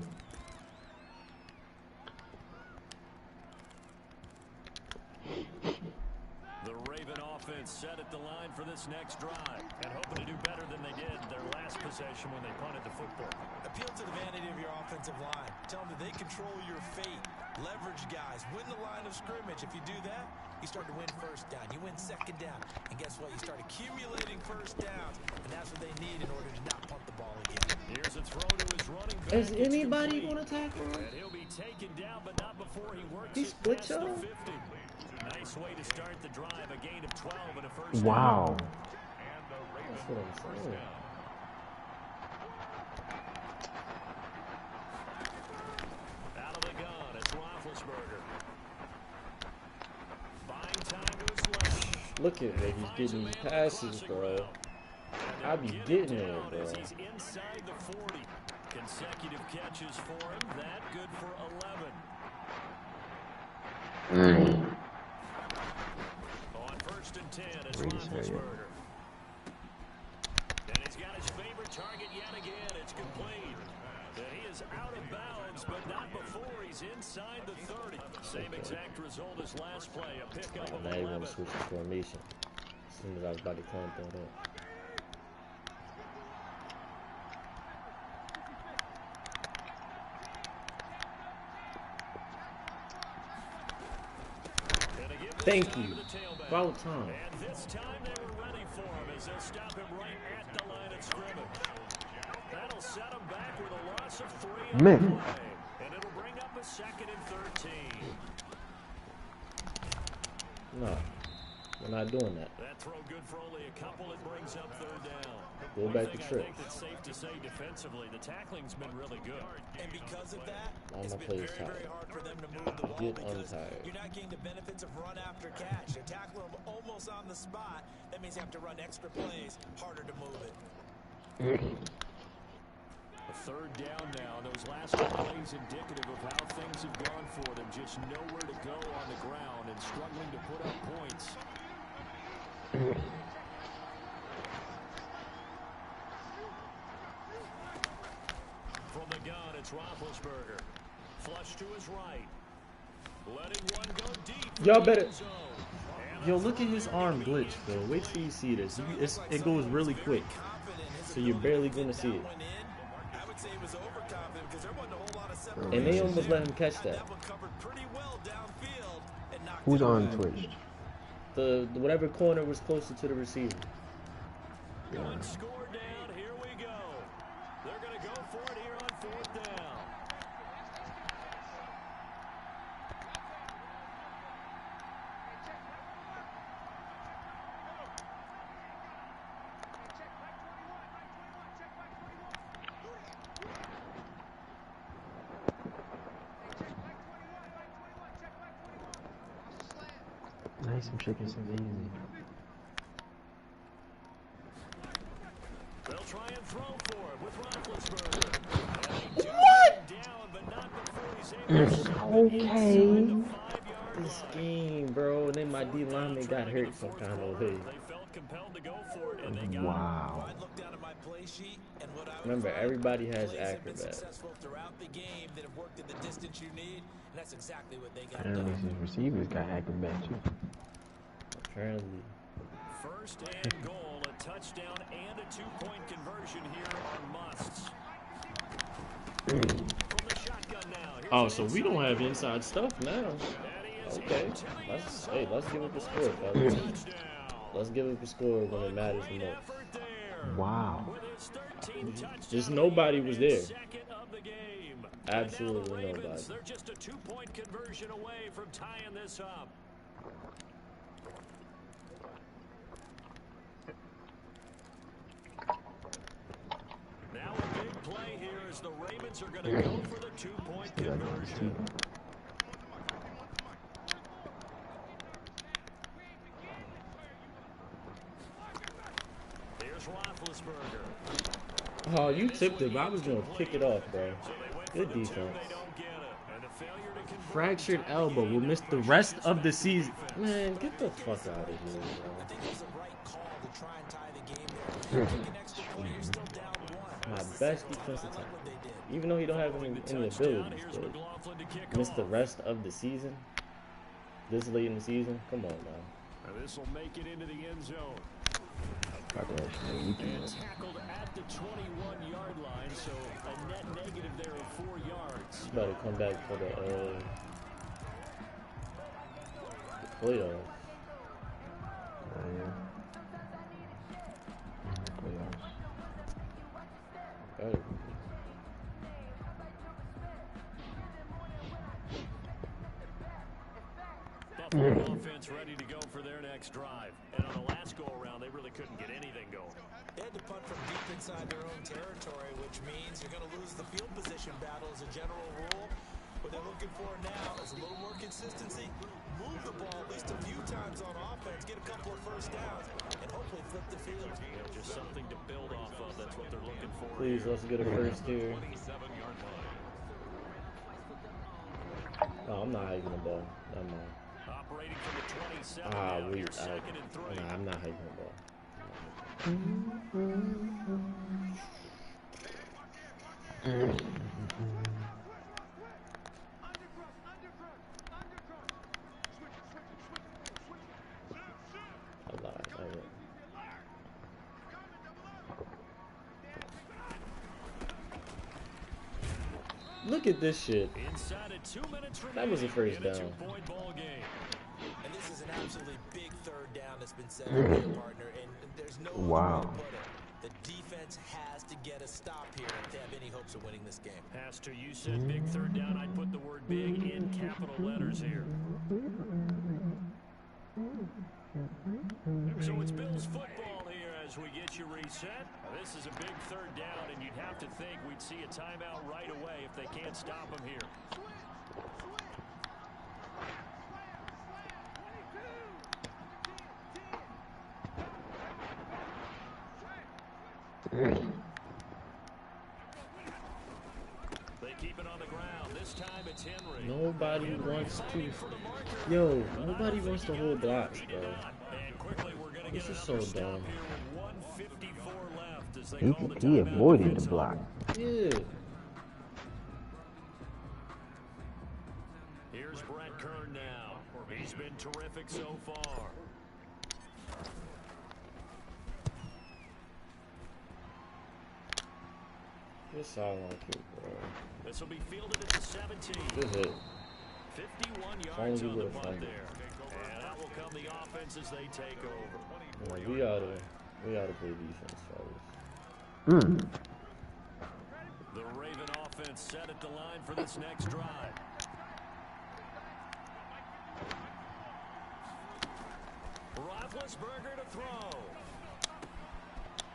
The Raven offense set at the line for this next drive and hoping to do better than they did their last possession when they punted the football. Appeal to the vanity of your offensive line. Tell them that they control your fate. Leverage guys. Win the line of scrimmage. If you do that, you start to win 1st down. You win 2nd down. And guess what? You start accumulating 1st downs. And that's what they need in order to not punt the ball again. Here's a throw to his running back. Is It's anybody complete. gonna tackle him? And he'll be taken down, but not before he works He it split past the y'all? 50. Nice way to start the drive. A gain of 12 and a 1st Wow. And the Ravens That's what I'm first saying. down. Out of the gun, it's Roethlisberger. Buying time to his left. Look at me, he's getting these passes, bro. I be getting there, bro. As he's inside the 40. Consecutive catches for him. That good for 11. On 1st and 10, it's Greatest area. Roethlisberger. And he's got his favorite target yet again. It's complete. And he is out of bounds, but not before he's inside the 30. Same exact result as last play. A pickup of Now you 11. want to switch the formation. As soon as I was about to clamp that up. And a give this Thank time you. to the tailback. About time. And this time they were ready for him as they'll stop him right at the line of scrimmage. That'll set him back with a loss of 3 on Man. the play. And it'll bring up a 2nd and 13. No. We're not doing that. That throw good for only a couple. It brings up third down. Go back to trips. I think it's safe to say defensively, the tackling's been really good. And because of that, All it's my been players very, very tired. hard for them to move the ball Get because untired. you're not getting the benefits of run after catch. They're tackling them almost on the spot. That means you have to run extra plays, harder to move it. A third down now. Those last two plays indicative of how things have gone for them. Just nowhere to go on the ground and struggling to put up points. From the gun, it's Roethlisberger. Flush to his right. Letting one go deep. Y'all better. Yo, look at his arm glitch, bro. Wait till you see this. It goes really quick, so you're barely gonna see it. And they almost let him catch that. Who's on Twitch? The whatever corner was closer to the receiver. One score down. Here we go. They're gonna go for it here on fourth down. Nice, some chicken, some easy. They'll try and throw for it with Roethlisberger. What? Down, but not before he's able to Okay. This game, bro. And then my D lineman got hurt some kind of way. They felt compelled to go for it, and they got Wow. I'd look down at my play sheet, and what I would Remember, find, everybody has plays have been acrobats. successful throughout the game that have worked at the distance you need, and that's exactly what they got Apparently done. his receivers got acrobat too. Apparently. first and goal. A touchdown and a two-point conversion here are musts. From the shotgun now. Here's Oh, so we don't have inside stuff now. Okay. Let's give it the score, fellas. Let's give it the score when it matters the most. Wow. Just nobody was there. Absolutely nobody. They're just a two-point conversion away from tying this up. Now a big play here as the Ravens are going to go for the two-point conversion. Here's Roethlisberger. Oh, you tipped it, but I was going to kick it off, bro. Good defense. Fractured elbow will miss the rest of the season. Man, get the fuck out of here, bro. My best defensive tackle. Even though he don't have any abilities, but miss the rest of the season? This late in the season? Come on, man. This will make it into the end zone. And tackled at the 21-yard line, so a net negative there of 4 yards. Better come back for the playoffs. Yeah. Playoffs. Better. Buffalo offense ready to go for their next drive. And on the last go-around, they really couldn't get anything going. They had to punt from deep inside their own territory, which means you're going to lose the field position battle as a general rule. What they're looking for now is a little more consistency, move the ball at least a few times on offense, get a couple of first downs, and hopefully flip the field. Just something to build off of. That's what they're looking for. Please, let's get a first here. Oh, I'm not hyping the ball. Never mind. Operating from the 27 Ah, now. we. Here's second and 3. Nah, I'm not hyping the ball. I lied. I lied. Look at this shit. Inside of 2 minutes That was a first in a down. two-point ball game. And this is an absolutely big third down that's been set up here, partner, and there's no Wow. other way to put it. The defense has to get a stop here if they have any hopes of winning this game. Pastor, you said big third down. I'd put the word big in capital letters here. So it's Bills football here as we get you reset. This is a big third down, and you'd have to think we'd see a timeout right away if they can't stop them here. They keep it on the ground. This time it's Henry. Nobody wants to. Yo, nobody wants to hold blocks, bro. This is so dumb. He avoided the block. Yeah. Here's Brett Kern now. He's been terrific so far. This I like it, bro. This will be fielded at the 17. Good hit. 51 yards on the punt there. And that will come the offense as they take over. Yeah, we gotta play defense, fellas. The Raven offense set at the line for this next drive. Roethlisberger to throw.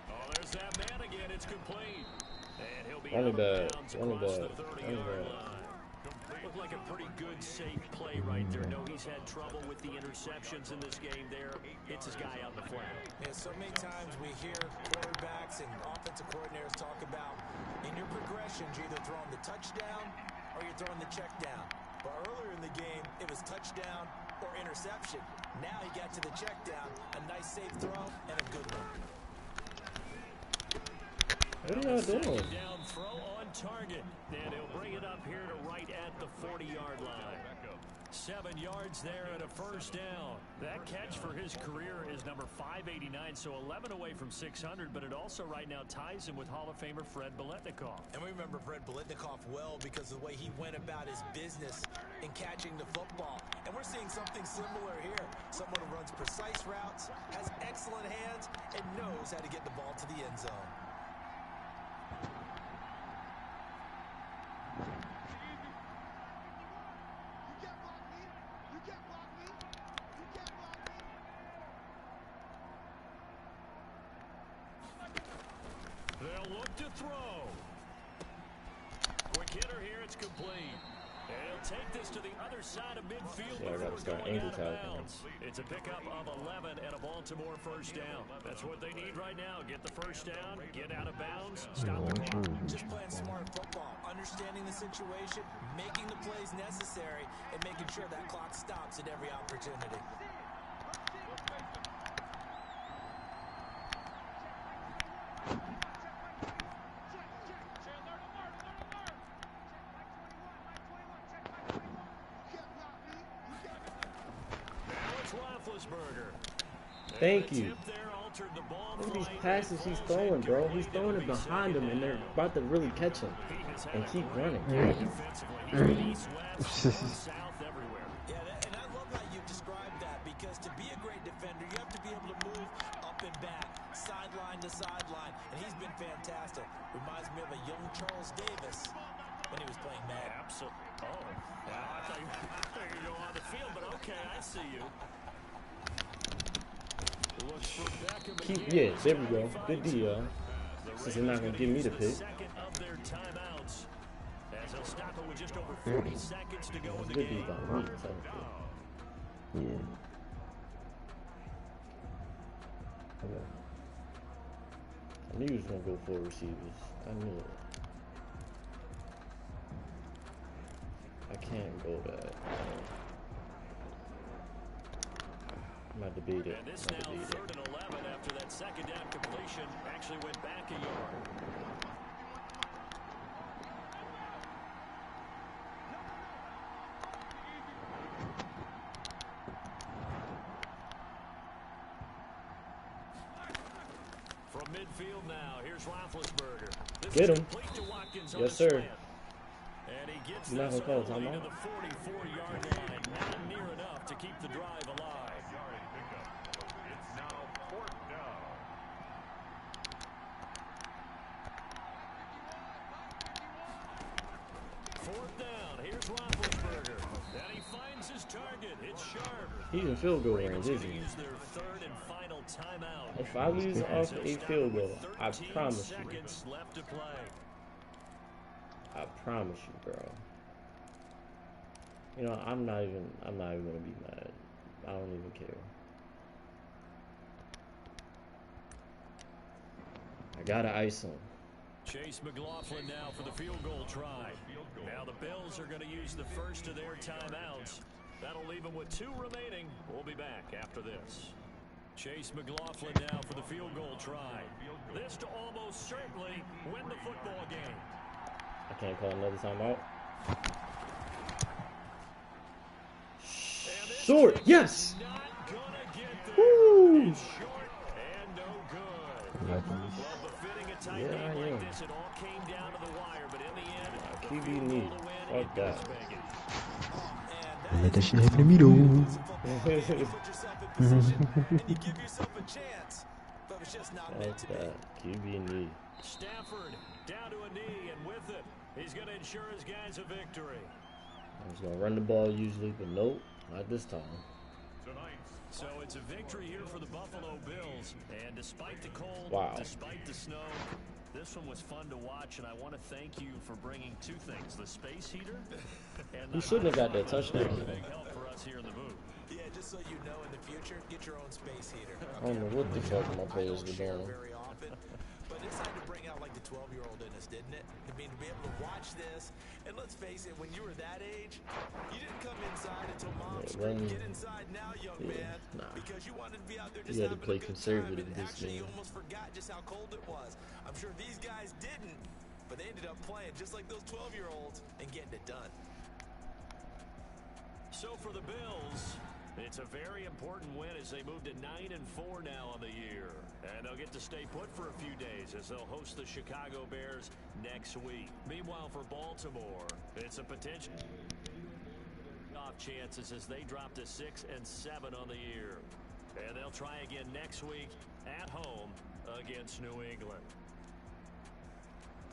Oh, there's that man again. It's complete. And he'll be out of bounds across the 30-yard line. Looked like a pretty good, safe play right there. No, he's had trouble with the interceptions in this game there. Hits his guy out in the flat. Yeah, so many times we hear quarterbacks and offensive coordinators talk about in your progressions, you're either throwing the touchdown or you're throwing the check down. But earlier in the game, it was touchdown or interception. Now he got to the check down, a nice safe throw, and a good one. What are y'all doing? Down throw on target, and he'll bring it up here to right at the 40-yard line. 7 yards there and a first down. That catch for his career is number 589, so 11 away from 600, but it also right now ties him with Hall of Famer Fred Biletnikoff. And we remember Fred Biletnikoff well because of the way he went about his business in catching the football. And we're seeing something similar here. Someone who runs precise routes, has excellent hands, and knows how to get the ball to the end zone. They'll look to throw. Quick hitter here, it's complete. And he'll take this to the other side of midfield before going out of bounds. It's a pickup of 11 and a Baltimore first down. That's what they need right now. Get the first down, get out of bounds, stop the clock. Just playing smart football, understanding the situation, making the plays necessary, and making sure that clock stops at every opportunity. Thank you. Look at these passes he's throwing, bro. He's throwing it behind him, and they're about to really catch him and keep running. Yeah, and I love how you described that, because to be a great defender, you have to be able to move up and back, sideline to sideline, and he's been fantastic. Reminds me of a young Charles Davis when he was playing Madden. Absolutely. Oh, I thought you were going to go on the field, but okay, I see you. Yeah, there we go. Good deal. Since they're not going to give me the pick. Second of their timeouts. As he'll stop it with just over 40 seconds to go in the Good game. deal. Yeah. Okay. I knew he was going to go for receivers. I knew it. I can't go that. I'm about to beat it. And this now 3rd and 11 after that second down completion actually went back a yard. From midfield now, here's Roethlisberger. Get him. Yes, sir. And he gets You're not this gonna call early timeout? to the 44-yard line. Not near enough to keep the drive alive. It's now 4th down. Fourth down. Here's Roethlisberger. And he finds his target. It's sharp. He's in field goal range, isn't he? Use their third and final timeout. If I lose off a field goal, I promise you. Seconds left to play. I promise you, bro. You know, I'm not even gonna be mad. I don't even care. I gotta ice him. Chase McLaughlin now for the field goal try. Now the Bills are going to use the first of their timeouts. That'll leave them with 2 remaining. We'll be back after this. Chase McLaughlin now for the field goal try. This to almost certainly win the football game. I can't call another timeout. Short, yes! Not gonna get there. Woo! It's short and no good. Well, befitting a tight Yeah, game I like am. this, it all came down to the wire, but in the end, the QB field need. goal to win Fuck in that. Pittsburgh. Let that shit happen to me, though. You put yourself in position and you give yourself a chance, but it's just not meant to Fuck be. that. QB need. Stafford down to a knee, and with it, he's going to ensure his guys a victory. I was gonna run the ball usually, but nope, not this time. So it's a victory here for the Buffalo Bills, and despite the cold, Wow. despite the snow, this one was fun to watch, and I want to thank you for bringing 2 things: the space heater and He shouldn't have got that touchdown. big help for us here in the booth. Yeah, just so you know, in the future, get your own space heater. I don't know what the fuck my players were share doing. very often, but this had to bring out like the 12-year-old in us, didn't it? I mean, to be able to watch this, and let's face it, when you were that age, you didn't come inside until mom screamed, "Get inside now, young man," because you wanted to be out there just You had to having play a good conservative time, and this actually, you game. almost forgot just how cold it was. I'm sure these guys didn't, but they ended up playing just like those 12-year-olds and getting it done. So for the Bills, it's a very important win as they move to 9-4 now on the year. And they'll get to stay put for a few days as they'll host the Chicago Bears next week. Meanwhile, for Baltimore, it's a potential off chances as they drop to 6-7 on the year. And they'll try again next week at home against New England.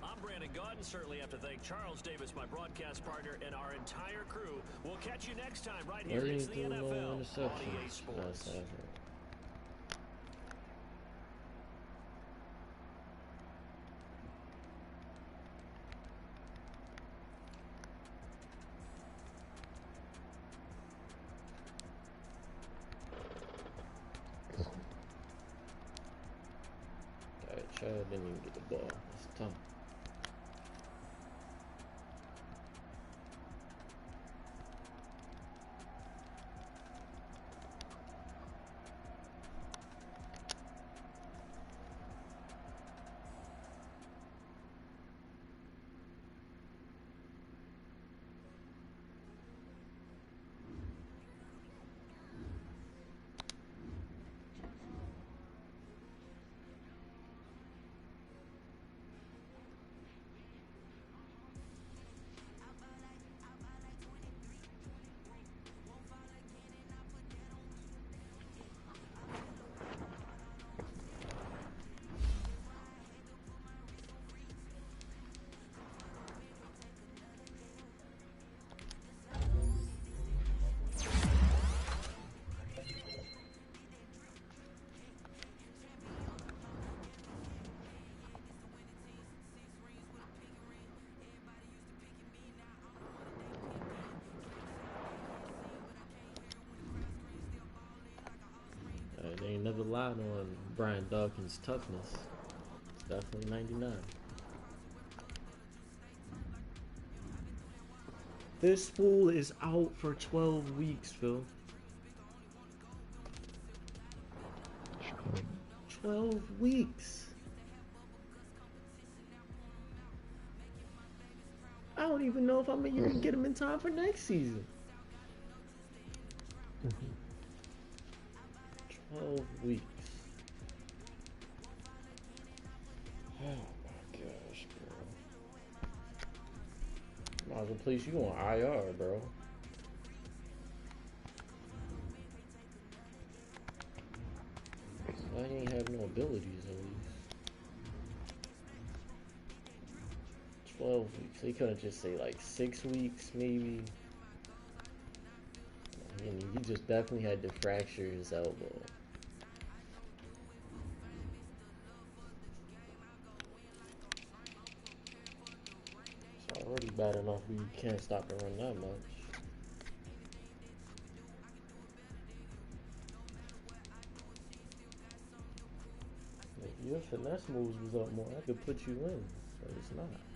I'm Brandon Gaudin. Certainly have to thank Charles Davis, my broadcast partner, and our entire crew. We'll catch you next time right here. It's the NFL on EA Sports. Chad didn't even get the ball. It's tough. They ain't never lied on Brian Dawkins' toughness. It's definitely 99. This fool is out for 12 weeks, Phil. 12 weeks. I don't even know if I'm gonna even get him in time for next season. 12 weeks. Oh my gosh, bro. Might as well place you on IR, bro. I ain't have no abilities at least. 12 weeks. They couldn't just say like 6 weeks, maybe. And he just definitely had to fracture his elbow. It's already bad enough we can't stop the run that much. If your finesse moves was up more, I could put you in, but it's not.